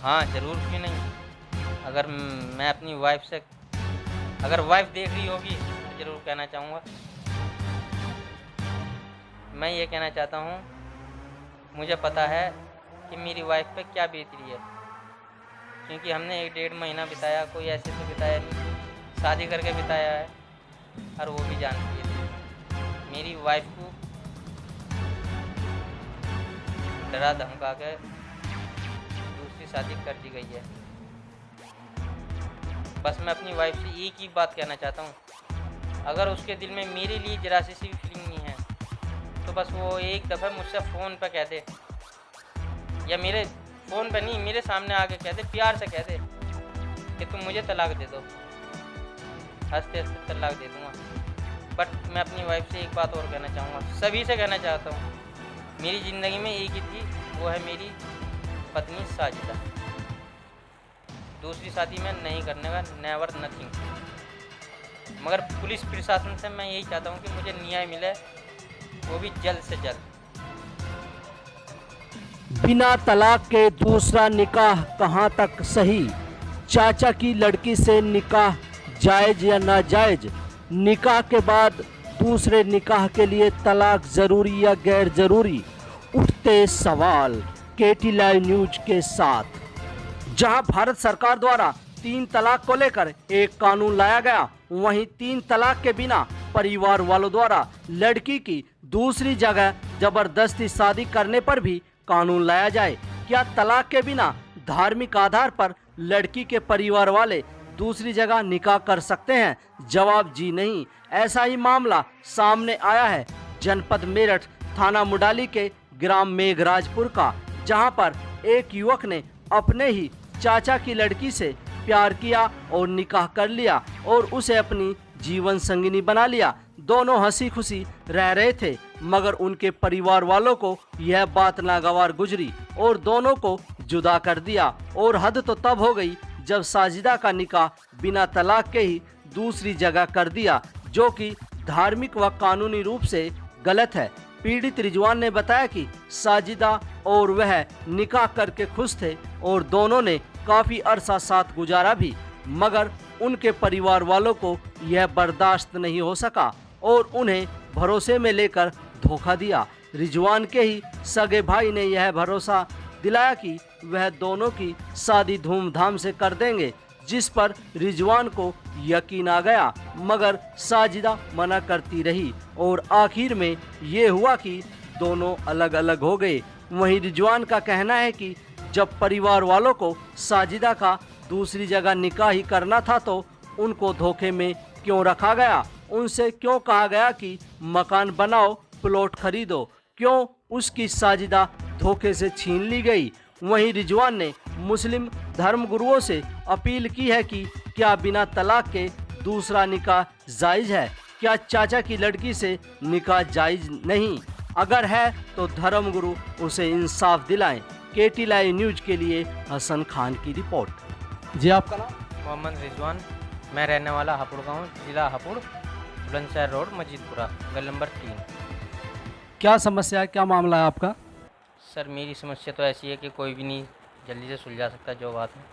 हाँ ज़रूर, क्यों नहीं। अगर मैं अपनी वाइफ से, अगर वाइफ देख रही होगी तो ज़रूर कहना चाहूँगा। मैं ये कहना चाहता हूँ, मुझे पता है कि मेरी वाइफ पे क्या बीत रही है, क्योंकि हमने 1 डेढ़ महीना बिताया, कोई ऐसे तो बिताया नहीं, शादी करके बिताया है। और वो भी जानती है मेरी वाइफ को डरा धमका के दूसरी शादी कर दी गई है। बस मैं अपनी वाइफ से एक ही बात कहना चाहता हूँ, अगर उसके दिल में मेरे लिए जरा सी भी फीलिंग नहीं है तो बस वो एक दफ़ा मुझसे फ़ोन पे कह दे, या मेरे फ़ोन पे नहीं, मेरे सामने आके कह दे, प्यार से कह दे कि तुम मुझे तलाक दे दो। हंसते हंसते तलाक दे दूँगा। बट मैं अपनी वाइफ से एक बात और कहना चाहूँगा, सभी से कहना चाहता हूँ, मेरी ज़िंदगी में एक ही थी, वो है मेरी पत्नी साजिदा। दूसरी शादी मैं नहीं करने का, नेवर नथिंग। मगर पुलिस प्रशासन से मैं यही चाहता हूँ कि मुझे न्याय मिले, वो भी जल्द से जल्द। बिना तलाक के दूसरा निकाह कहां तक सही? चाचा की लड़की से निकाह जायज या नाजायज? निकाह के बाद दूसरे निकाह के लिए तलाक जरूरी या गैर जरूरी? उठते सवाल। केटी लाइव न्यूज के साथ। जहां भारत सरकार द्वारा 3 तलाक को लेकर एक कानून लाया गया, वहीं 3 तलाक के बिना परिवार वालों द्वारा लड़की की दूसरी जगह जबरदस्ती शादी करने पर भी कानून लाया जाए। क्या तलाक के बिना धार्मिक आधार पर लड़की के परिवार वाले दूसरी जगह निकाह कर सकते हैं? जवाब जी नहीं। ऐसा ही मामला सामने आया है जनपद मेरठ थाना मुडाली के ग्राम मेघराजपुर का, जहां पर एक युवक ने अपने ही चाचा की लड़की से प्यार किया और निकाह कर लिया और उसे अपनी जीवन संगिनी बना लिया। दोनों हंसी खुशी रह रहे थे, मगर उनके परिवार वालों को यह बात नागवार गुजरी और दोनों को जुदा कर दिया। और हद तो तब हो गई जब साजिदा का निकाह बिना तलाक के ही दूसरी जगह कर दिया, जो कि धार्मिक व कानूनी रूप से गलत है। पीड़ित रिजवान ने बताया कि साजिदा और वह निकाह करके खुश थे और दोनों ने काफी अरसा साथ गुजारा भी, मगर उनके परिवार वालों को यह बर्दाश्त नहीं हो सका और उन्हें भरोसे में लेकर धोखा दिया। रिजवान के ही सगे भाई ने यह भरोसा दिलाया कि वह दोनों की शादी धूमधाम से कर देंगे, जिस पर रिजवान को यकीन आ गया, मगर साजिदा मना करती रही और आखिर में ये हुआ कि दोनों अलग अलग हो गए। वहीं रिजवान का कहना है कि जब परिवार वालों को साजिदा का दूसरी जगह निकाह ही करना था तो उनको धोखे में क्यों रखा गया? उनसे क्यों कहा गया कि मकान बनाओ, प्लॉट खरीदो? क्यों उसकी साजिदा धोखे से छीन ली गई? वहीं रिजवान ने मुस्लिम धर्म गुरुओं से अपील की है कि क्या बिना तलाक के दूसरा निकाह जायज़ है? क्या चाचा की लड़की से निकाह जायज़ नहीं? अगर है तो धर्म गुरु उसे इंसाफ दिलाएं। केटी लाइव न्यूज के लिए हसन खान की रिपोर्ट। जी, आपका नाम? मोहम्मद रिजवान, मैं रहने वाला हापुड़ गाँव, जिला हापुड़, बुलंदशहर रोड, मजीदपुरा, गल नंबर 3। क्या समस्या है, क्या मामला है आपका? सर मेरी समस्या तो ऐसी है कि कोई भी नहीं जल्दी से सुलझा सकता जो बात है।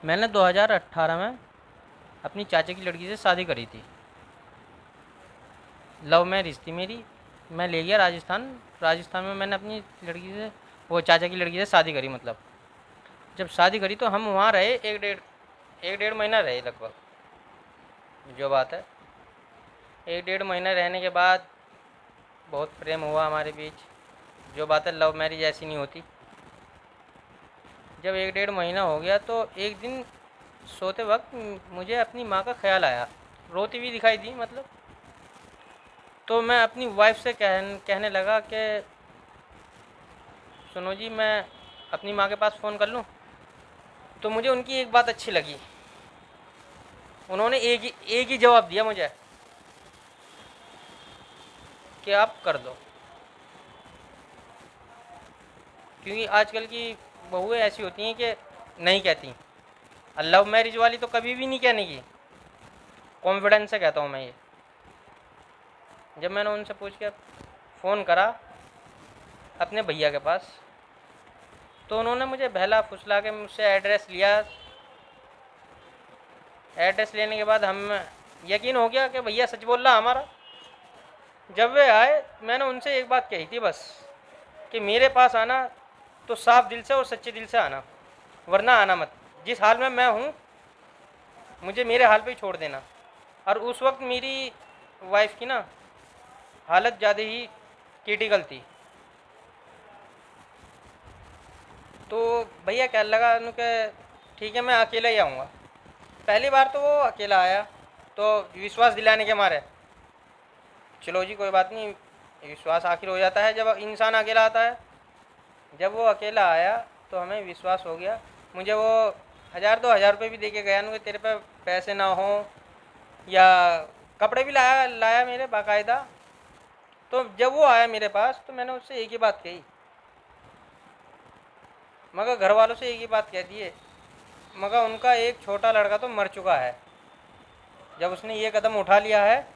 मैंने 2018 में अपनी चाचा की लड़की से शादी करी थी। लव मैरिज थी मेरी। मैं ले गया राजस्थान। राजस्थान में मैंने अपनी लड़की से, वो चाचा की लड़की से शादी करी। मतलब जब शादी करी तो हम वहाँ रहे, एक डेढ़ महीना रहे लगभग। जो बात है, 1 डेढ़ महीना रहने के बाद बहुत प्रेम हुआ हमारे बीच। जो बात है, लव मैरिज ऐसी नहीं होती। जब 1 डेढ़ महीना हो गया तो एक दिन सोते वक्त मुझे अपनी माँ का ख्याल आया, रोती हुई दिखाई दी मतलब। तो मैं अपनी वाइफ से कहने लगा कि सुनो जी, मैं अपनी माँ के पास फ़ोन कर लूँ? तो मुझे उनकी एक बात अच्छी लगी। उन्होंने एक ही जवाब दिया मुझे कि आप कर दो। क्योंकि आजकल की बहुएं ऐसी होती हैं कि नहीं कहती। लव मैरिज वाली तो कभी भी नहीं कहने की, कॉन्फिडेंस से कहता हूँ मैं ये। जब मैंने उनसे पूछ के फ़ोन करा अपने भैया के पास, तो उन्होंने मुझे बहला फुसला के मुझसे एड्रेस लिया। एड्रेस लेने के बाद हम यकीन हो गया कि भैया सच बोल रहा हमारा। जब वे आए मैंने उनसे एक बात कही थी बस, कि मेरे पास आना तो साफ दिल से और सच्चे दिल से आना, वरना आना मत। जिस हाल में मैं हूँ मुझे मेरे हाल पे ही छोड़ देना। और उस वक्त मेरी वाइफ की ना हालत ज़्यादा ही क्रिटिकल थी। तो भैया क्या लगा उनके, ठीक है मैं अकेला ही आऊँगा। पहली बार तो वो अकेला आया, तो विश्वास दिलाने के मारे चलो जी कोई बात नहीं, विश्वास आखिर हो जाता है जब इंसान अकेला आता है। जब वो अकेला आया तो हमें विश्वास हो गया। मुझे वो 1000-2000 रुपये भी दे के गया कि तेरे पे पैसे ना हो, या कपड़े भी लाया लाया मेरे बाकायदा। तो जब वो आया मेरे पास तो मैंने उससे एक ही बात कही, मगर घर वालों से एक ही बात कह दिए, मगर उनका एक छोटा लड़का तो मर चुका है। जब उसने ये कदम उठा लिया है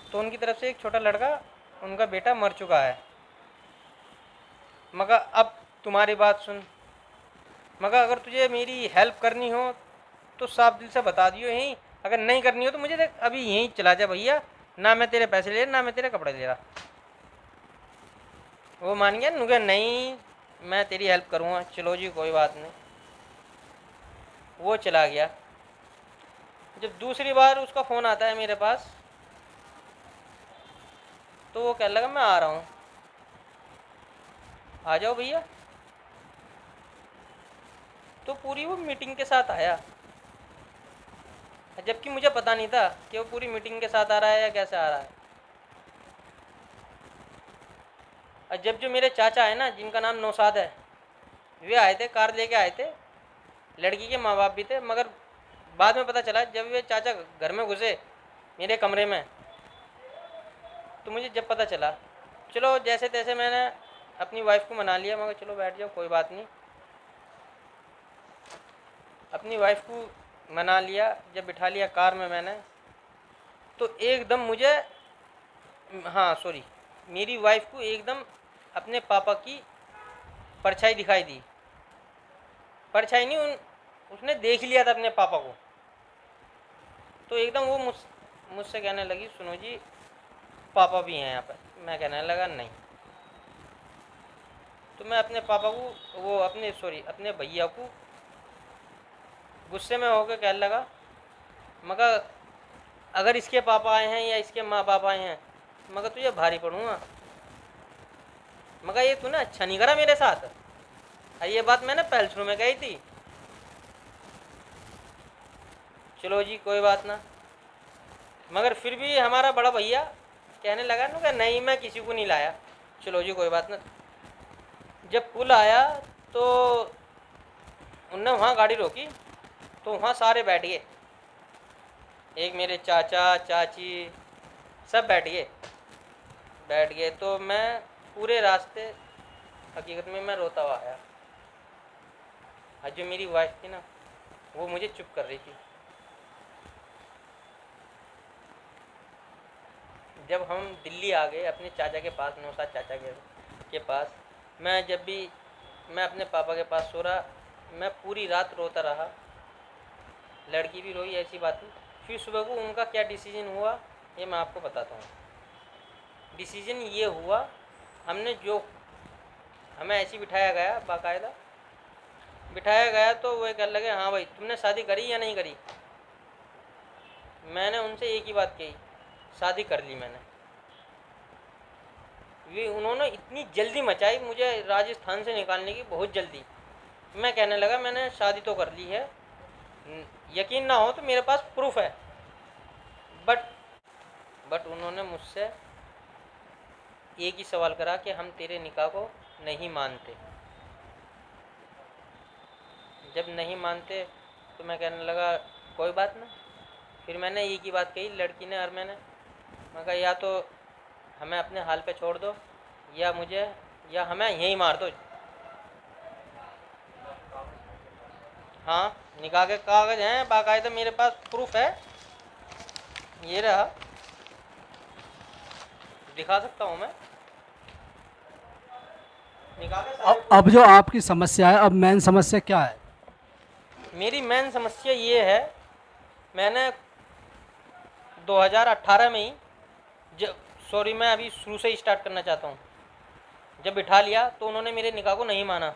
तो उनकी तरफ से एक छोटा लड़का, उनका बेटा मर चुका है। मगर अब तुम्हारी बात सुन, मगर अगर तुझे मेरी हेल्प करनी हो तो साफ दिल से बता दियो यहीं, अगर नहीं करनी हो तो मुझे देख अभी यहीं चला जा भैया, ना मैं तेरे पैसे ले ना मैं तेरे कपड़े ले रहा। वो मान गया नुके नहीं मैं तेरी हेल्प करूँगा, चलो जी कोई बात नहीं। वो चला गया। जब दूसरी बार उसका फ़ोन आता है मेरे पास तो वो कहने लगा मैं आ रहा हूँ, आ जाओ भैया। तो पूरी वो मीटिंग के साथ आया, जबकि मुझे पता नहीं था कि वो पूरी मीटिंग के साथ आ रहा है या कैसे आ रहा है। और जब जो मेरे चाचा है ना, जिनका नाम नौशाद है, वे आए थे, कार लेके आए थे, लड़की के माँ बाप भी थे। मगर बाद में पता चला जब वे चाचा घर में घुसे मेरे कमरे में, तो मुझे जब पता चला, चलो जैसे तैसे मैंने अपनी वाइफ को मना लिया, मगर चलो बैठ जाओ कोई बात नहीं। अपनी वाइफ को मना लिया, जब बिठा लिया कार में मैंने, तो एकदम मुझे, हाँ सॉरी, मेरी वाइफ को एकदम अपने पापा की परछाई दिखाई दी। परछाई नहीं, उसने देख लिया था अपने पापा को। तो एकदम वो मुझसे कहने लगी सुनो जी पापा भी हैं यहाँ पर। मैं कहने लगा नहीं। तो मैं अपने पापा को, वो अपने भैया को गुस्से में होकर कहने लगा, मगर अगर इसके पापा आए हैं या इसके माँ बाप आए हैं मगर तुझे भारी पड़ूंगा, मगर ये तूने अच्छा नहीं करा मेरे साथ। ये बात मैंने पहले शुरू में कही थी। चलो जी कोई बात ना, मगर फिर भी हमारा बड़ा भैया कहने लगा ना कि नहीं मैं किसी को नहीं लाया। चलो जी कोई बात ना। जब पुल आया तो उनने वहाँ गाड़ी रोकी, तो वहाँ सारे बैठ गए, एक मेरे चाचा चाची सब बैठ गए। तो मैं पूरे रास्ते हकीकत में मैं रोता हुआ आया। और जो मेरी वाइफ थी ना वो मुझे चुप कर रही थी। जब हम दिल्ली आ गए अपने चाचा के पास, नौशाद चाचा के पास, मैं अपने पापा के पास सो रहा, मैं पूरी रात रोता रहा, लड़की भी रोई, ऐसी बात नहीं। फिर सुबह को उनका क्या डिसीजन हुआ ये मैं आपको बताता हूँ। डिसीजन ये हुआ, हमें ऐसे बिठाया गया, बाकायदा बिठाया गया, तो वो कहने लगे हाँ भाई तुमने शादी करी या नहीं करी। मैंने उनसे एक ही बात कही, शादी कर ली मैंने। उन्होंने इतनी जल्दी मचाई मुझे राजस्थान से निकालने की, बहुत जल्दी। मैं कहने लगा मैंने शादी तो कर ली है, यकीन ना हो तो मेरे पास प्रूफ है। बट उन्होंने मुझसे एक ही सवाल करा कि हम तेरे निकाह को नहीं मानते। जब नहीं मानते तो मैं कहने लगा कोई बात ना। फिर मैंने एक ही बात कही लड़की ने और मैं कहा या तो हमें अपने हाल पे छोड़ दो या हमें यहीं मार दो। हाँ निकाह के कागज हैं बाकायदा, मेरे पास प्रूफ है, ये रहा, दिखा सकता हूँ मैं। निकाह के सारे अब जो आपकी समस्या है, अब मेन समस्या क्या है? मेरी मेन समस्या ये है, मैंने 2018 में ही जब सॉरी मैं अभी शुरू से स्टार्ट करना चाहता हूँ। जब बिठा लिया तो उन्होंने मेरे निकाह को नहीं माना।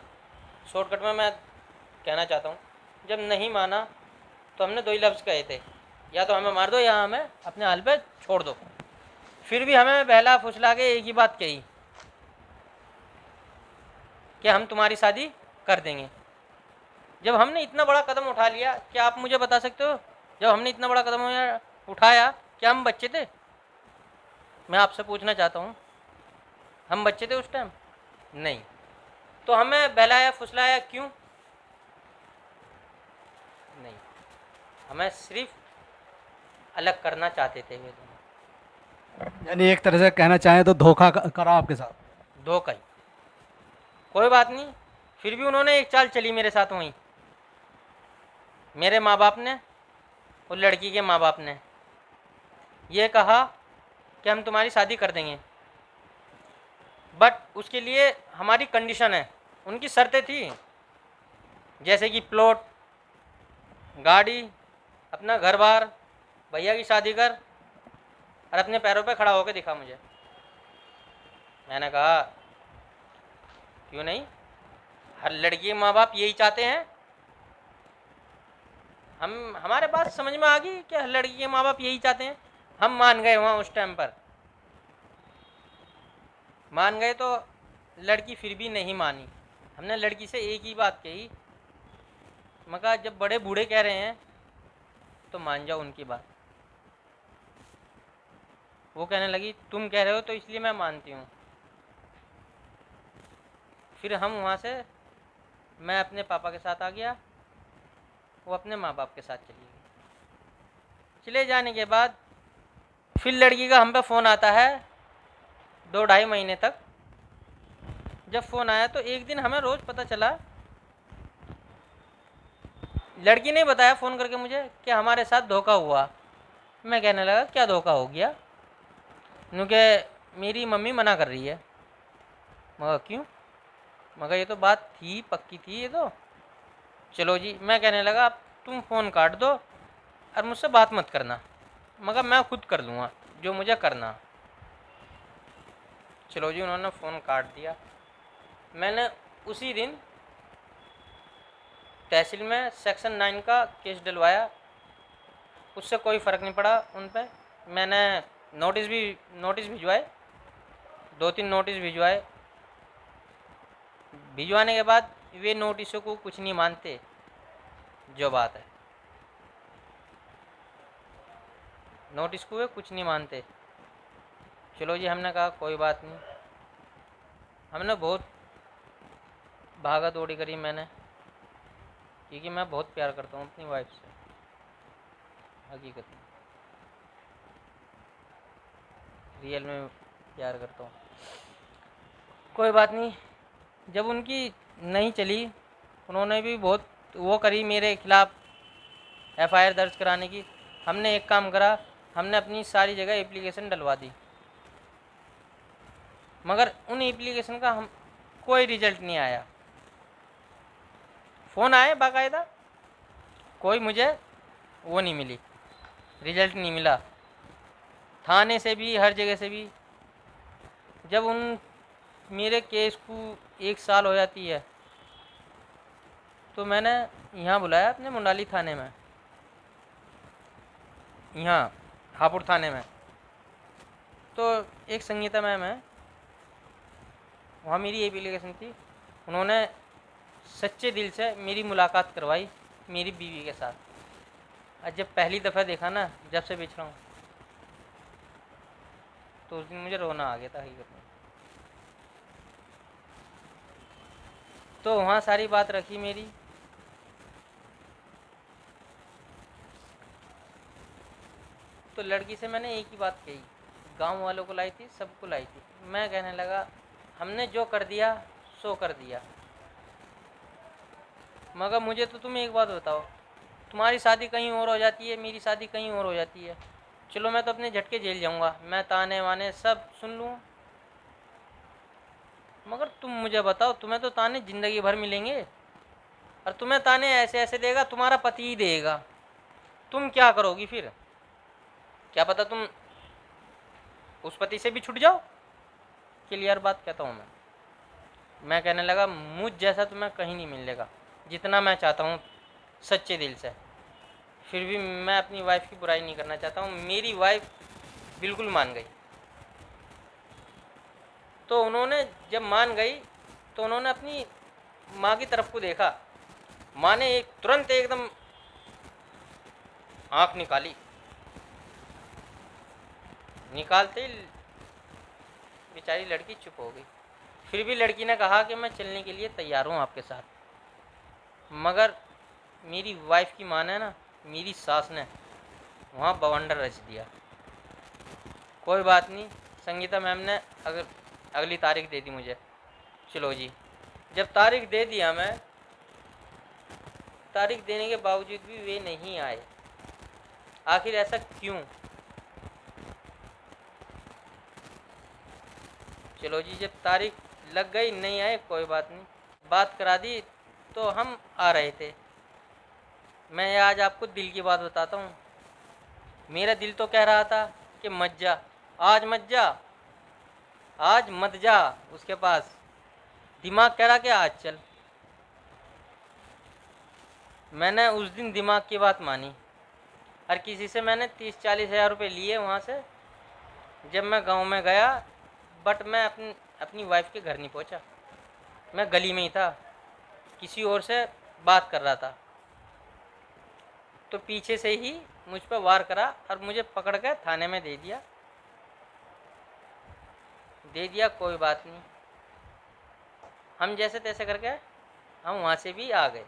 शॉर्टकट में मैं कहना चाहता हूँ, जब नहीं माना तो हमने दो ही लफ्ज़ कहे थे, या तो हमें मार दो या हमें अपने हाल पे छोड़ दो। फिर भी हमें बहला फुसला के एक ही बात कही कि हम तुम्हारी शादी कर देंगे। जब हमने इतना बड़ा कदम उठा लिया, क्या आप मुझे बता सकते हो, जब हमने इतना बड़ा कदम उठाया, क्या हम बच्चे थे? मैं आपसे पूछना चाहता हूँ, हम बच्चे थे उस टाइम? नहीं। तो हमें बहलाया फुसलाया क्यों? नहीं, हमें सिर्फ अलग करना चाहते थे वे दोनों। यानी एक तरह से कहना चाहें तो धोखा करा आपके साथ। धोखा ही। कोई बात नहीं, फिर भी उन्होंने एक चाल चली मेरे साथ। वहीं मेरे माँ बाप ने और लड़की के माँ बाप ने ये कहा कि हम तुम्हारी शादी कर देंगे, बट उसके लिए हमारी कंडीशन है, उनकी शर्तें थी, जैसे कि प्लॉट, गाड़ी, अपना घर बार, भैया की शादी कर और अपने पैरों पे खड़ा होकर दिखा मुझे। मैंने कहा क्यों नहीं, हर लड़की के माँ बाप यही चाहते हैं। हमारे बात समझ में आ गई कि हर लड़की के माँ बाप यही चाहते हैं। हम मान गए वहाँ उस टाइम पर, मान गए। तो लड़की फिर भी नहीं मानी। हमने लड़की से एक ही बात कही, मगर जब बड़े बूढ़े कह रहे हैं तो मान जाओ उनकी बात। वो कहने लगी तुम कह रहे हो तो इसलिए मैं मानती हूँ। फिर हम वहाँ से, मैं अपने पापा के साथ आ गया, वो अपने माँ बाप के साथ चली गई। चले जाने के बाद फिर लड़की का हम पे फ़ोन आता है 2-2.5 महीने तक। जब फ़ोन आया तो एक दिन हमें रोज़ पता चला, लड़की ने बताया फ़ोन करके मुझे कि हमारे साथ धोखा हुआ। मैं कहने लगा क्या धोखा हो गया? क्योंकि मेरी मम्मी मना कर रही है। मगर क्यों? मगर ये तो बात थी, पक्की थी ये तो। चलो जी, मैं कहने लगा अब तुम फ़ोन काट दो और मुझसे बात मत करना, मगर मैं खुद कर लूँगा जो मुझे करना। चलो जी, उन्होंने फ़ोन काट दिया। मैंने उसी दिन तहसील में सेक्शन 9 का केस डलवाया। उससे कोई फ़र्क नहीं पड़ा उन पे। मैंने नोटिस भिजवाए, 2-3 नोटिस भिजवाए। भिजवाने के बाद वे नोटिसों को कुछ नहीं मानते। जो बात है, नोटिस को वे कुछ नहीं मानते। चलो जी, हमने कहा कोई बात नहीं। हमने बहुत भागा दौड़ी करी मैंने, क्योंकि मैं बहुत प्यार करता हूँ अपनी वाइफ से, हकीकत में, रियल में प्यार करता हूँ। कोई बात नहीं, जब उनकी नहीं चली, उन्होंने भी बहुत वो करी मेरे खिलाफ़ FIR दर्ज कराने की। हमने एक काम करा, हमने अपनी सारी जगह एप्लीकेशन डलवा दी, मगर उन एप्लीकेशन का हम कोई रिजल्ट नहीं आया। फ़ोन आए बाकायदा, कोई मुझे वो नहीं मिली, रिजल्ट नहीं मिला। थाने से भी, हर जगह से भी। जब उन मेरे केस को 1 साल हो जाती है तो मैंने यहाँ बुलाया अपने मुंडाली थाने में, यहाँ हापुड़ थाने में। तो एक संगीता मैम है, वहाँ मेरी एप्लीकेशन थी। उन्होंने सच्चे दिल से मेरी मुलाकात करवाई मेरी बीवी के साथ। और जब पहली दफ़ा देखा ना, जब से बिछड़ा हूँ, तो उस दिन मुझे रोना आ गया था हकीकत में। तो वहाँ सारी बात रखी मेरी। तो लड़की से मैंने एक ही बात कही, गांव वालों को लाई थी, सबको लाई थी। मैं कहने लगा हमने जो कर दिया सो कर दिया, मगर मुझे तो तुम एक बात बताओ, तुम्हारी शादी कहीं और हो जाती है, मेरी शादी कहीं और हो जाती है, चलो मैं तो अपने झटके झेल जाऊंगा, मैं ताने वाने सब सुन लूँ, मगर तुम मुझे बताओ, तुम्हें तो ताने ज़िंदगी भर मिलेंगे, और तुम्हें ताने ऐसे ऐसे देगा तुम्हारा पति ही देगा। तुम क्या करोगी फिर? क्या पता तुम उस पति से भी छूट जाओ। क्लियर बात कहता हूँ मैं कहने लगा, मुझ जैसा तुम्हें कहीं नहीं मिलेगा, जितना मैं चाहता हूँ सच्चे दिल से। फिर भी मैं अपनी वाइफ की बुराई नहीं करना चाहता हूँ। मेरी वाइफ बिल्कुल मान गई। तो उन्होंने जब मान गई तो उन्होंने अपनी माँ की तरफ को देखा। माँ ने तुरंत एकदम आँख निकालते ही बेचारी लड़की चुप हो गई। फिर भी लड़की ने कहा कि मैं चलने के लिए तैयार हूँ आपके साथ। मगर मेरी वाइफ की माँ ने ना, मेरी सास ने वहाँ बवंडर रच दिया। कोई बात नहीं, संगीता मैम ने अगर अगली तारीख दे दी मुझे। चलो जी, जब तारीख दे दिया मैं, तारीख देने के बावजूद भी वे नहीं आए। आखिर ऐसा क्यों? चलो जी, जब तारीख लग गई नहीं आए, कोई बात नहीं, बात करा दी तो हम आ रहे थे। मैं आज आपको दिल की बात बताता हूँ। मेरा दिल तो कह रहा था कि मत जा, आज मत जा, आज मत जा उसके पास। दिमाग कह रहा कि आज चल। मैंने उस दिन दिमाग की बात मानी, और किसी से मैंने 30-40 हज़ार रुपये लिए वहाँ से। जब मैं गांव में गया, बट मैं अपनी वाइफ के घर नहीं पहुँचा। मैं गली में ही था, किसी और से बात कर रहा था। तो पीछे से ही मुझ पर वार करा और मुझे पकड़ कर थाने में दे दिया। कोई बात नहीं, हम जैसे तैसे करके हम वहाँ से भी आ गए।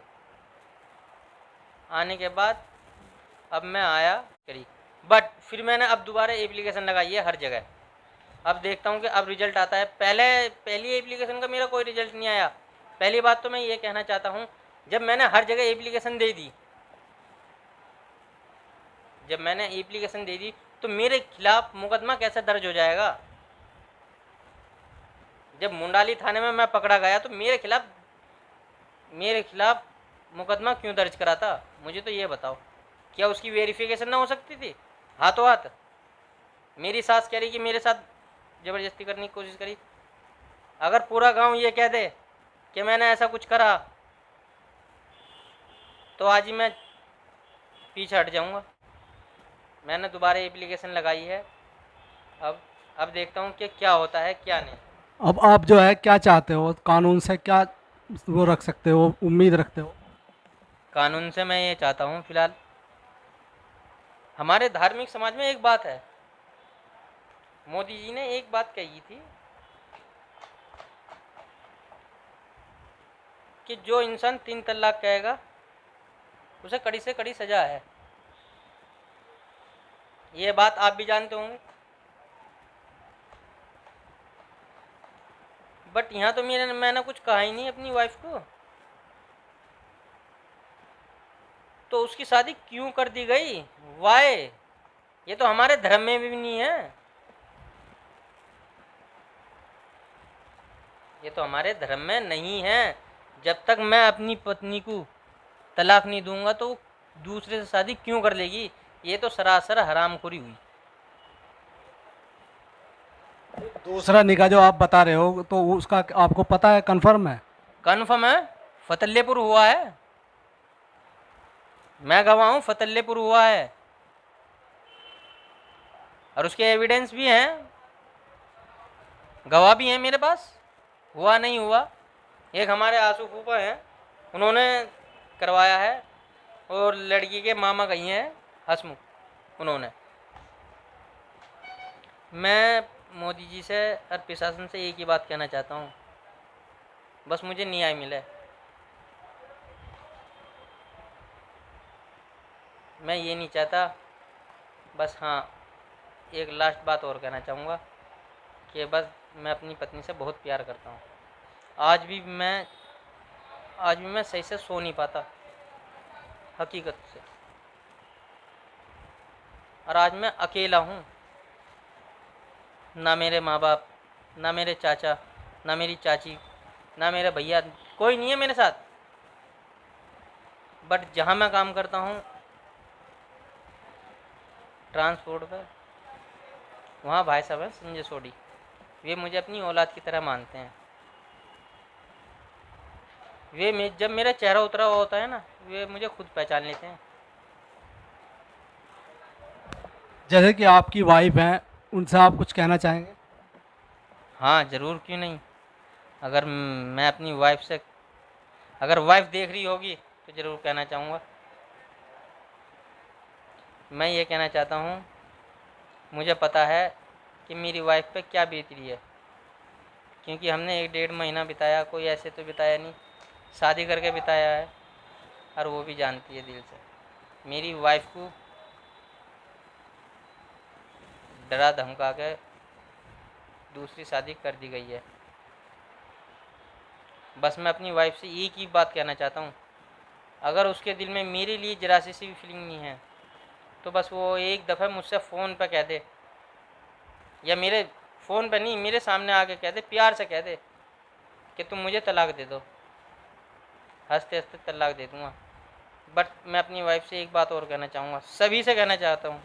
आने के बाद अब मैं आया करीब, बट फिर मैंने अब दोबारा एप्लीकेशन लगाई है हर जगह। अब देखता हूँ कि अब रिजल्ट आता है। पहली एप्लीकेशन का मेरा कोई रिजल्ट नहीं आया। पहली बात तो मैं ये कहना चाहता हूँ, जब मैंने हर जगह एप्लीकेशन दे दी, तो मेरे खिलाफ मुकदमा कैसे दर्ज हो जाएगा? जब मुंडाली थाने में मैं पकड़ा गया तो मेरे खिलाफ मुकदमा क्यों दर्ज करा था? मुझे तो ये बताओ, क्या उसकी वेरिफिकेशन ना हो सकती थी हाथों हाथ? मेरी सास कह रही कि मेरे साथ ज़बरदस्ती करने की कोशिश करी। अगर पूरा गांव ये कह दे कि मैंने ऐसा कुछ करा, तो आज ही मैं पीछे हट जाऊंगा। मैंने दोबारा एप्लीकेशन लगाई है। अब देखता हूँ कि क्या होता है क्या नहीं। अब आप जो है क्या चाहते हो, कानून से क्या वो रख सकते हो, उम्मीद रखते हो? कानून से मैं ये चाहता हूँ, फिलहाल हमारे धार्मिक समाज में एक बात है, मोदी जी ने एक बात कही थी कि जो इंसान 3 तलाक कहेगा उसे कड़ी से कड़ी सजा है। ये बात आप भी जानते होंगे। बट यहाँ तो मैंने कुछ कहा ही नहीं अपनी वाइफ को, तो उसकी शादी क्यों कर दी गई? वाई? ये तो हमारे धर्म में भी नहीं है। ये तो हमारे धर्म में नहीं है। जब तक मैं अपनी पत्नी को तलाक नहीं दूंगा तो वो दूसरे से शादी क्यों कर लेगी? ये तो सरासर हरामखोरी हुई। दूसरा निकाह जो आप बता रहे हो, तो उसका आपको पता है, कंफर्म है? कन्फर्म है, फतेहपुर हुआ है। मैं गवाह हूँ, फतेहपुर हुआ है, और उसके एविडेंस भी हैं, गवाह भी हैं मेरे पास। हुआ नहीं हुआ। एक हमारे आंसू फूफा हैं, उन्होंने करवाया है, और लड़की के मामा कही हैं हसमुख, उन्होंने। मैं मोदी जी से और प्रशासन से एक ही बात कहना चाहता हूँ, बस मुझे न्याय मिले। मैं ये नहीं चाहता। बस हाँ, एक लास्ट बात और कहना चाहूँगा कि बस मैं अपनी पत्नी से बहुत प्यार करता हूँ। आज भी मैं सही से सो नहीं पाता, हकीकत से। और आज मैं अकेला हूँ, ना मेरे माँ बाप, ना मेरे चाचा, ना मेरी चाची, ना मेरा भैया, कोई नहीं है मेरे साथ। बट जहाँ मैं काम करता हूँ ट्रांसपोर्ट पर, वहाँ भाई साहब हैं संजय सोडी, वे मुझे अपनी औलाद की तरह मानते हैं। वे जब मेरा चेहरा उतरा हुआ होता है ना, वे मुझे खुद पहचान लेते हैं। जैसे कि आपकी वाइफ हैं, उनसे आप कुछ कहना चाहेंगे? हाँ ज़रूर, क्यों नहीं। अगर मैं अपनी वाइफ से, अगर वाइफ देख रही होगी तो ज़रूर कहना चाहूँगा। मैं ये कहना चाहता हूँ, मुझे पता है कि मेरी वाइफ पे क्या बीत रही है, क्योंकि हमने 1 डेढ़ महीना बिताया, कोई ऐसे तो बिताया नहीं, शादी करके बिताया है। और वो भी जानती है दिल से। मेरी वाइफ को डरा धमका के दूसरी शादी कर दी गई है। बस मैं अपनी वाइफ से एक ही बात कहना चाहता हूँ, अगर उसके दिल में मेरे लिए जरा सी भी फीलिंग नहीं है तो बस वो एक दफ़ा मुझसे फ़ोन पर कह दे, या मेरे फ़ोन पर नहीं, मेरे सामने आके कह दे, प्यार से कह दे कि तुम मुझे तलाक दे दो। हंसते हंसते तलाक दे दूँगा। बट मैं अपनी वाइफ से एक बात और कहना चाहूँगा, सभी से कहना चाहता हूँ,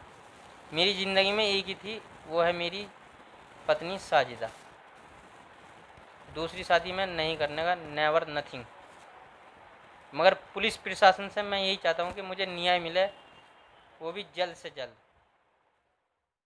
मेरी ज़िंदगी में एक ही थी, वो है मेरी पत्नी साजिदा। दूसरी शादी में नहीं करने का, नेवर नथिंग। मगर पुलिस प्रशासन से मैं यही चाहता हूँ कि मुझे न्याय मिले, वो भी जल्द से जल्द।